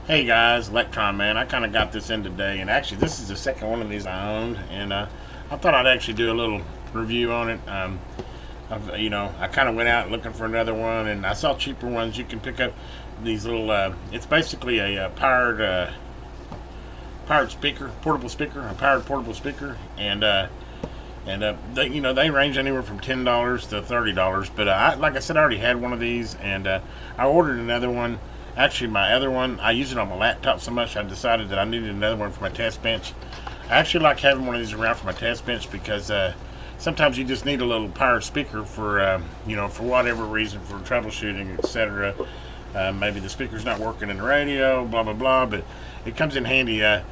Hey guys, Electron Man. I kind of got this in today, and actually this is the second one of these I owned, and I thought I'd actually do a little review on it. I kind of went out looking for another one, and I saw cheaper ones. You can pick up these little. It's basically a powered speaker, portable speaker, a powered portable speaker, and they range anywhere from $10 to $30. But like I said, I already had one of these, and I ordered another one. Actually, my other one, I use it on my laptop so much, I decided that I needed another one for my test bench. I actually like having one of these around for my test bench because sometimes you just need a little power speaker for, for whatever reason, for troubleshooting, etc. Maybe the speaker's not working in the radio, blah, blah, blah, but it comes in handy. This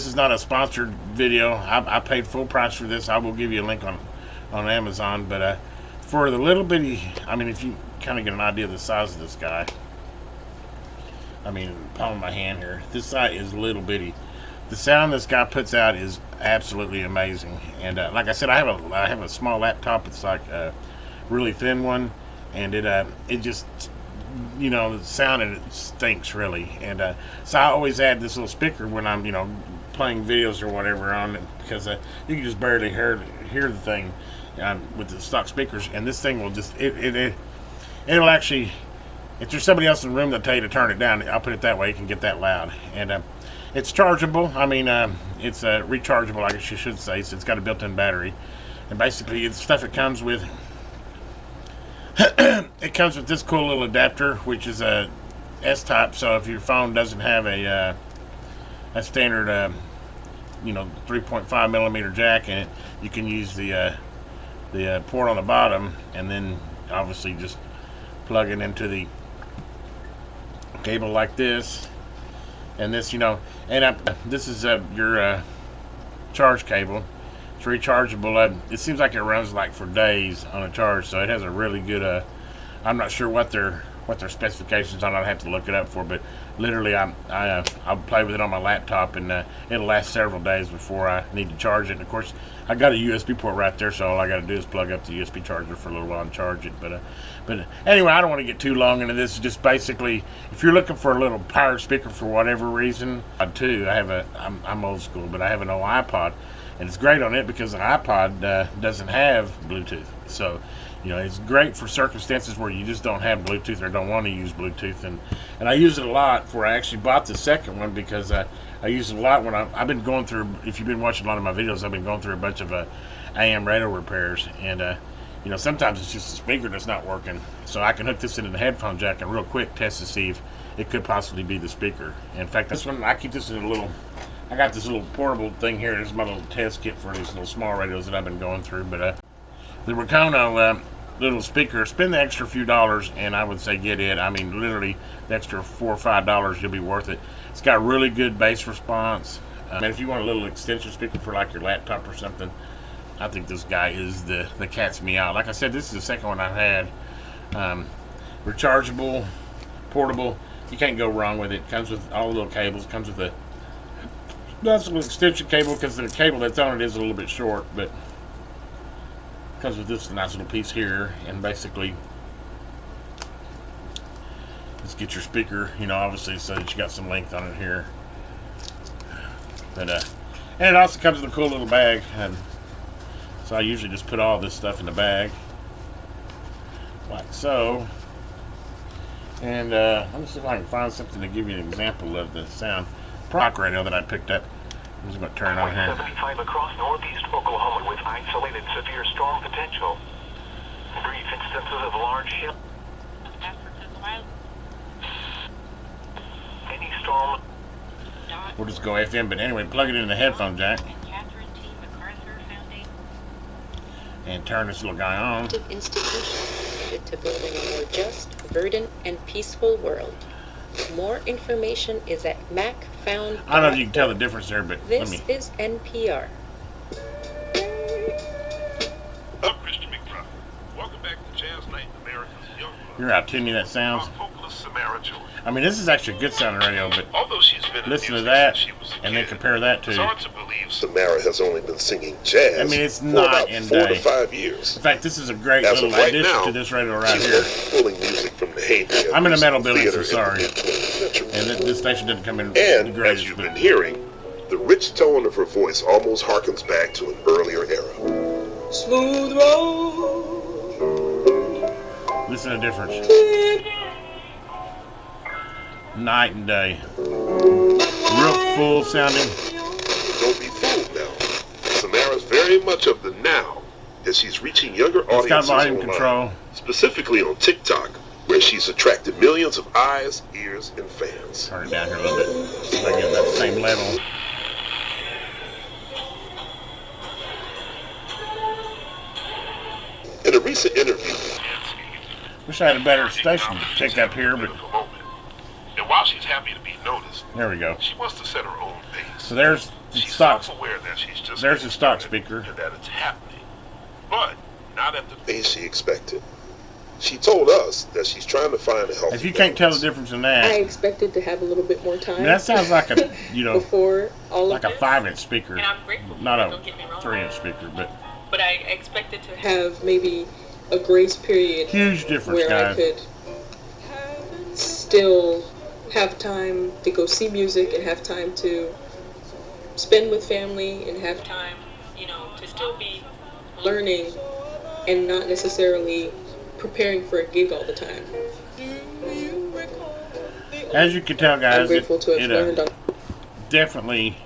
is not a sponsored video. I paid full price for this. I will give you a link on Amazon, but for the little bitty, if you kind of get an idea of the size of this guy, palm of my hand here, this guy is little bitty. The sound this guy puts out is absolutely amazing. And like I said, I have a small laptop. It's like a really thin one, and it just, the sound in it stinks really. And so I always add this little speaker when I'm playing videos or whatever on it, because you can just barely hear the thing with the stock speakers, and this thing will just it'll actually, if there's somebody else in the room that'll tell you to turn it down, I'll put it that way, you can get that loud. And it's chargeable. It's rechargeable, I guess you should say. So it's got a built-in battery, and basically it's stuff it comes with. It comes with this cool little adapter, which is a S-type. So if your phone doesn't have a standard 3.5 millimeter jack in it, you can use the port on the bottom, and then obviously just plug it into the cable like this, and this, this is your charge cable. It's rechargeable. It seems like it runs like for days on a charge, so it has a really good. I'm not sure what their specifications are. I'd have to look it up for, but literally, I'll play with it on my laptop, and it'll last several days before I need to charge it. And of course, I got a USB port right there, so all I got to do is plug up the USB charger for a little while and charge it. But anyway, I don't want to get too long into this. Just basically, if you're looking for a little powered speaker for whatever reason, I'm old school, but I have an old iPod, and it's great on it because the iPod doesn't have Bluetooth. So it's great for circumstances where you just don't have Bluetooth or don't want to use Bluetooth, and I use it a lot. For I actually bought the second one because I use it a lot when I've been going through. If you've been watching a lot of my videos, I've been going through a bunch of AM radio repairs, and sometimes it's just the speaker that's not working. So I can hook this into the headphone jack and real quick test to see if it could possibly be the speaker. In fact, this one, I keep this in a little. I got this little portable thing here. This is my little test kit for these little small radios that I've been going through. But the Rakono little speaker, spend the extra few dollars, and I would say get it. Literally, the extra $4 or $5, you'll be worth it. It's got really good bass response. And if you want a little extension speaker for like your laptop or something, I think this guy is the cat's meow. Like I said, this is the second one I've had. Rechargeable, portable. You can't go wrong with it. Comes with all the little cables. Comes with a nice little extension cable, because the cable that's on it is a little bit short, but comes with this nice little piece here, and basically let's get your speaker, obviously, so that you got some length on it here. But and it also comes with a cool little bag, and so I usually just put all this stuff in the bag like so. And let me see if I can find something to give you an example of the sound. Proc radio that I picked up. I'm just going to turn it on here. 75 across northeast Oklahoma with isolated severe storm potential. Brief instances of large hail. Any storm. We'll just go FM, but anyway, plug it in the headphone jack. And turn this little guy on. Institution to building a more just, verdant, and peaceful world. More information is at macfound.org. I don't know if you can tell the difference there, but this is NPR. I'm Christian McBride. Welcome back to Jazz Night in America's Young Blood. You're how tinny that sounds. Vocalist Samara Joy. This is actually a good sounding radio, but Although she's been listen to in that. music since she was and then compare that It's to. hard to believe Samara has only been singing jazz I mean, it's for night about and 4 to day. 5 years. In fact, this is a great As little of right addition now, to this radio right she's here. pulling music from the heyday of I'm in a metal musical building, so theater in sorry. the mid-20th century. And this station didn't come in the And as greatest. you've But been hearing, the rich tone of her voice almost harkens back to an earlier era. Smooth road. listen to the difference. Night and day. Real full sounding. Don't be fooled now. Samara's very much of the now, as she's reaching younger It's got audiences volume online, control. specifically on TikTok, where she's attracted millions of eyes, ears, and fans. Turn it down here a little bit. See if I can get that same level. In a recent interview, Wish I had a better station to pick up here, but And while she's happy to be noticed, there we go. she wants to set her own pace. So there's the She's stock. self-aware that she's just There's getting the stock started speaker. and that it's happening. But now that the pace she expected. She told us that she's trying to find a healthy If you can't tell the balance. difference in I that, expected to have a little bit more I time. mean, that sounds like a, you know, before all like of a this, 5-inch speaker, And I'm grateful for not it, a don't get me wrong. 3-inch speaker, but But I expected to have have maybe a grace period huge difference, where I guys. could still have time to go see music and have time to spend with family and have time time, to still be learning and not necessarily preparing for a gig all the time. As you can tell, I'm guys, grateful to have learned on definitely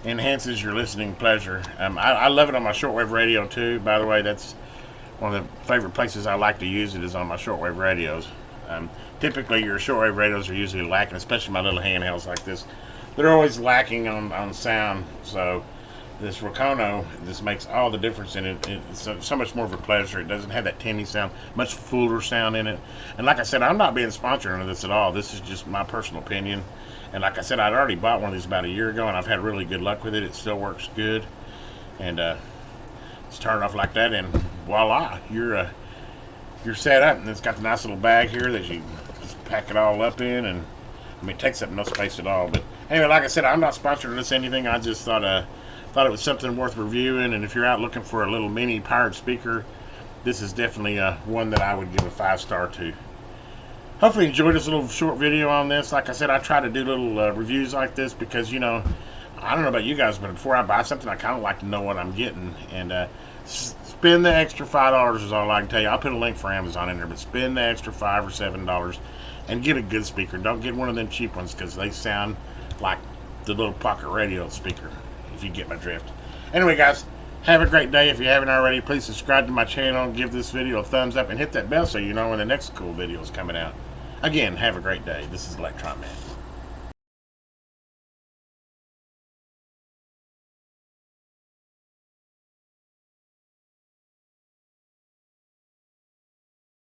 enhances your listening pleasure. I love it on my shortwave radio too. By the way, that's one of the favorite places I like to use it is on my shortwave radios. Typically, your shortwave radios are usually lacking, especially my little handhelds like this. They're always lacking on sound. So this Rakono, this makes all the difference in it. It's so much more of a pleasure. It doesn't have that tinny sound, much fuller sound in it. And like I said, I'm not being sponsored under this at all. This is just my personal opinion. And like I said, I'd already bought one of these about a year ago, and I've had really good luck with it. It still works good. And just turn it off like that, and voila, you're set up. And it's got the nice little bag here that you just pack it all up in, and I mean, it takes up no space at all. But anyway, like I said, I'm not sponsored or this anything. I just thought it was something worth reviewing. And if you're out looking for a little mini powered speaker, this is definitely one that I would give a 5-star to. Hopefully you enjoyed this little short video on this. Like I said, I try to do little reviews like this because, I don't know about you guys, but before I buy something, I kind of like to know what I'm getting. And spend the extra $5 is all I can tell you. I'll put a link for Amazon in there, but spend the extra $5 or $7 and get a good speaker. Don't get one of them cheap ones because they sound like the little pocket radio speaker, if you get my drift. Anyway, guys, have a great day. If you haven't already, please subscribe to my channel, give this video a thumbs up, and hit that bell so you know when the next cool video is coming out. Again, have a great day. This is Electron Man.